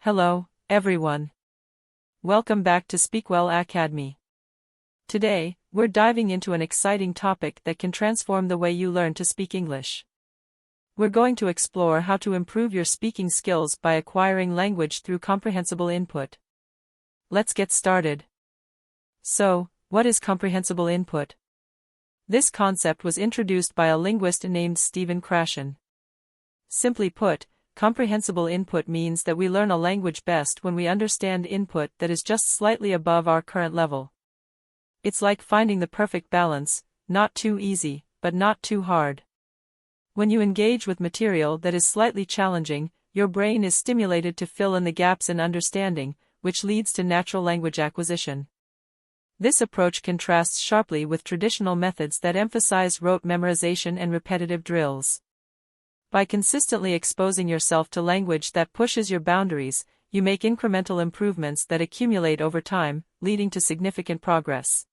Hello, everyone. Welcome back to Speakwell Academy. Today, we're diving into an exciting topic that can transform the way you learn to speak English. We're going to explore how to improve your speaking skills by acquiring language through comprehensible input. Let's get started. So, what is comprehensible input? This concept was introduced by a linguist named Stephen Krashen. Simply put, comprehensible input means that we learn a language best when we understand input that is just slightly above our current level. It's like finding the perfect balance, not too easy, but not too hard. When you engage with material that is slightly challenging, your brain is stimulated to fill in the gaps in understanding, which leads to natural language acquisition. This approach contrasts sharply with traditional methods that emphasize rote memorization and repetitive drills. By consistently exposing yourself to language that pushes your boundaries, you make incremental improvements that accumulate over time, leading to significant progress.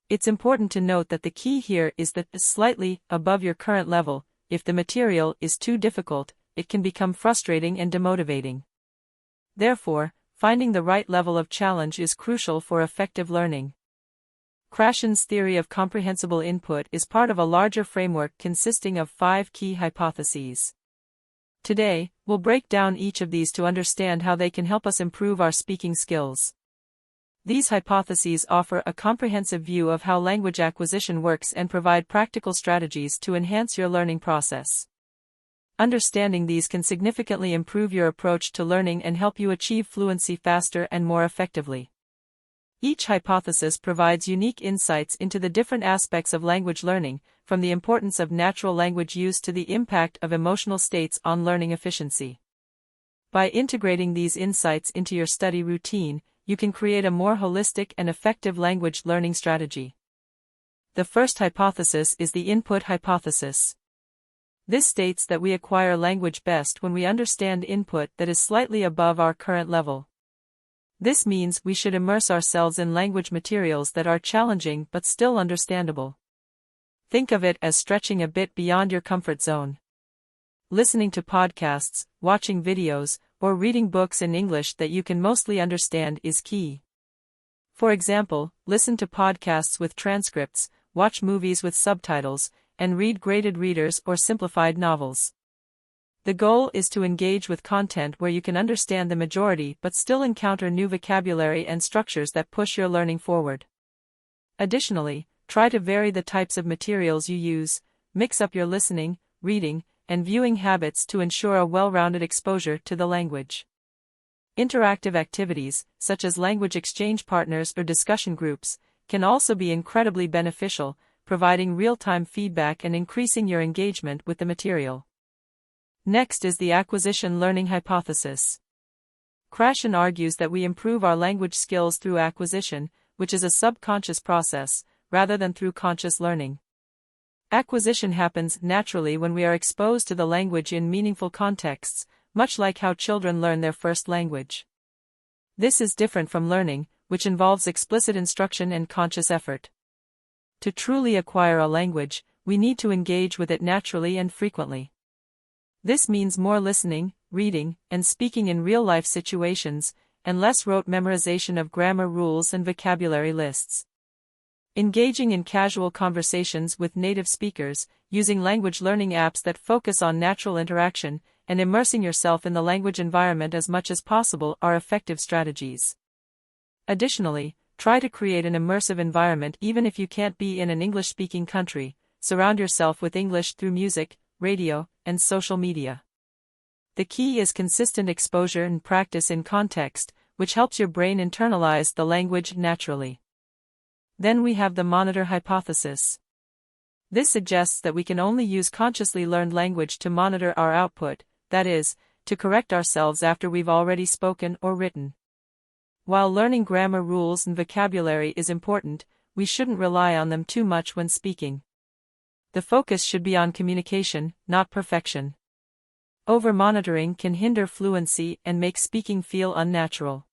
It's important to note that the key here is that slightly above your current level. If the material is too difficult, it can become frustrating and demotivating. Therefore, finding the right level of challenge is crucial for effective learning. Krashen's theory of comprehensible input is part of a larger framework consisting of 5 key hypotheses. Today, we'll break down each of these to understand how they can help us improve our speaking skills. These hypotheses offer a comprehensive view of how language acquisition works and provide practical strategies to enhance your learning process. Understanding these can significantly improve your approach to learning and help you achieve fluency faster and more effectively. Each hypothesis provides unique insights into the different aspects of language learning, from the importance of natural language use to the impact of emotional states on learning efficiency. By integrating these insights into your study routine, you can create a more holistic and effective language learning strategy. The first hypothesis is the input hypothesis. This states that we acquire language best when we understand input that is slightly above our current level. This means we should immerse ourselves in language materials that are challenging but still understandable. Think of it as stretching a bit beyond your comfort zone. Listening to podcasts, watching videos, or reading books in English that you can mostly understand is key. For example, listen to podcasts with transcripts, watch movies with subtitles, and read graded readers or simplified novels. The goal is to engage with content where you can understand the majority but still encounter new vocabulary and structures that push your learning forward. Additionally, try to vary the types of materials you use, mix up your listening, reading, and viewing habits to ensure a well-rounded exposure to the language. Interactive activities, such as language exchange partners or discussion groups, can also be incredibly beneficial, providing real-time feedback and increasing your engagement with the material. Next is the acquisition learning hypothesis. Krashen argues that we improve our language skills through acquisition, which is a subconscious process, rather than through conscious learning. Acquisition happens naturally when we are exposed to the language in meaningful contexts, much like how children learn their first language. This is different from learning, which involves explicit instruction and conscious effort. To truly acquire a language, we need to engage with it naturally and frequently. This means more listening, reading, and speaking in real-life situations, and less rote memorization of grammar rules and vocabulary lists. Engaging in casual conversations with native speakers, using language learning apps that focus on natural interaction, and immersing yourself in the language environment as much as possible are effective strategies. Additionally, try to create an immersive environment even if you can't be in an English-speaking country. Surround yourself with English through music, radio, and social media. The key is consistent exposure and practice in context, which helps your brain internalize the language naturally. Then we have the monitor hypothesis. This suggests that we can only use consciously learned language to monitor our output, that is, to correct ourselves after we've already spoken or written. While learning grammar rules and vocabulary is important, we shouldn't rely on them too much when speaking. The focus should be on communication, not perfection. Over-monitoring can hinder fluency and make speaking feel unnatural.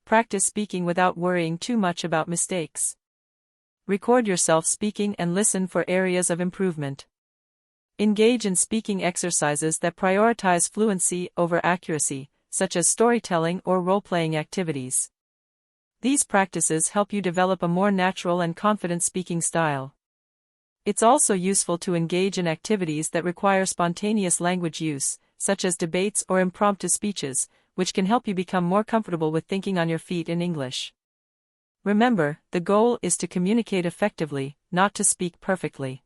Practice speaking without worrying too much about mistakes. Record yourself speaking and listen for areas of improvement. Engage in speaking exercises that prioritize fluency over accuracy, such as storytelling or role-playing activities. These practices help you develop a more natural and confident speaking style. It's also useful to engage in activities that require spontaneous language use, such as debates or impromptu speeches, which can help you become more comfortable with thinking on your feet in English. Remember, the goal is to communicate effectively, not to speak perfectly.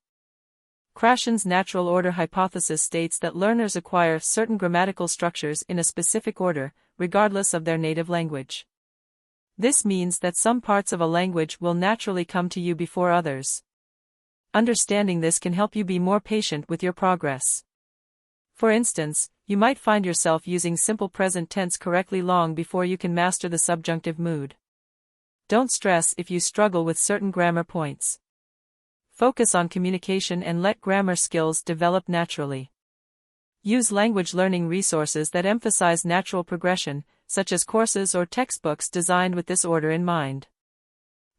Krashen's natural order hypothesis states that learners acquire certain grammatical structures in a specific order, regardless of their native language. This means that some parts of a language will naturally come to you before others. Understanding this can help you be more patient with your progress. For instance, you might find yourself using simple present tense correctly long before you can master the subjunctive mood. Don't stress if you struggle with certain grammar points. Focus on communication and let grammar skills develop naturally. Use language learning resources that emphasize natural progression, such as courses or textbooks designed with this order in mind.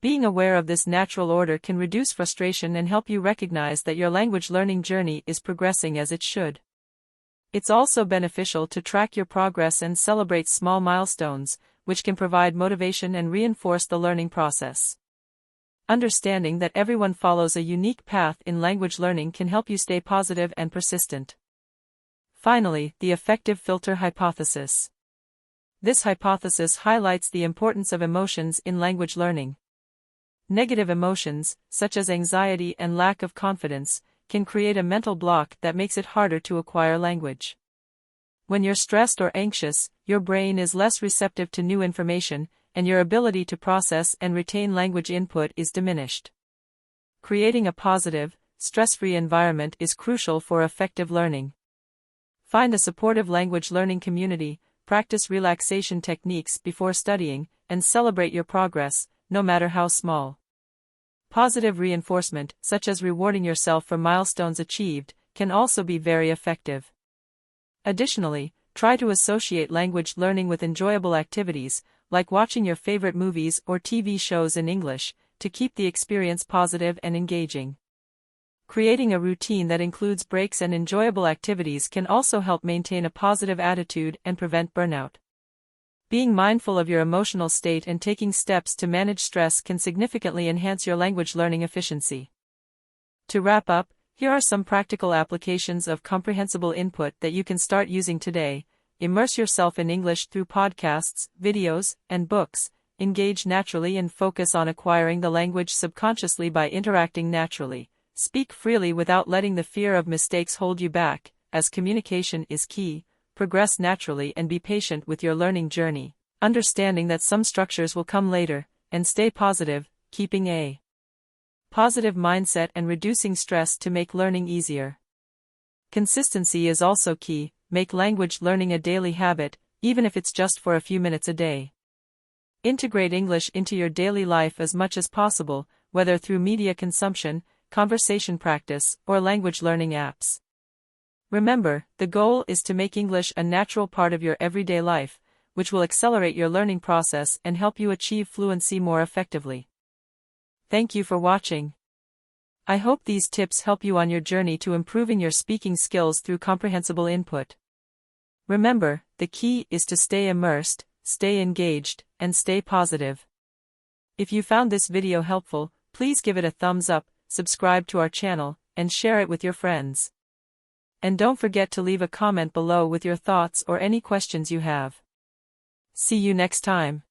Being aware of this natural order can reduce frustration and help you recognize that your language learning journey is progressing as it should. It's also beneficial to track your progress and celebrate small milestones, which can provide motivation and reinforce the learning process. Understanding that everyone follows a unique path in language learning can help you stay positive and persistent. Finally, the effective filter hypothesis. This hypothesis highlights the importance of emotions in language learning. Negative emotions, such as anxiety and lack of confidence, can create a mental block that makes it harder to acquire language. When you're stressed or anxious, your brain is less receptive to new information, and your ability to process and retain language input is diminished. Creating a positive, stress-free environment is crucial for effective learning. Find a supportive language learning community, practice relaxation techniques before studying, and celebrate your progress, no matter how small. Positive reinforcement, such as rewarding yourself for milestones achieved, can also be very effective. Additionally, try to associate language learning with enjoyable activities, like watching your favorite movies or TV shows in English, to keep the experience positive and engaging. Creating a routine that includes breaks and enjoyable activities can also help maintain a positive attitude and prevent burnout. Being mindful of your emotional state and taking steps to manage stress can significantly enhance your language learning efficiency. To wrap up, here are some practical applications of comprehensible input that you can start using today. Immerse yourself in English through podcasts, videos, and books. Engage naturally and focus on acquiring the language subconsciously by interacting naturally. Speak freely without letting the fear of mistakes hold you back, as communication is key. Progress naturally and be patient with your learning journey, understanding that some structures will come later, and stay positive, keeping a positive mindset and reducing stress to make learning easier. Consistency is also key. Make language learning a daily habit, even if it's just for a few minutes a day. Integrate English into your daily life as much as possible, whether through media consumption, conversation practice, or language learning apps. Remember, the goal is to make English a natural part of your everyday life, which will accelerate your learning process and help you achieve fluency more effectively. Thank you for watching. I hope these tips help you on your journey to improving your speaking skills through comprehensible input. Remember, the key is to stay immersed, stay engaged, and stay positive. If you found this video helpful, please give it a thumbs up, subscribe to our channel, and share it with your friends. And don't forget to leave a comment below with your thoughts or any questions you have. See you next time.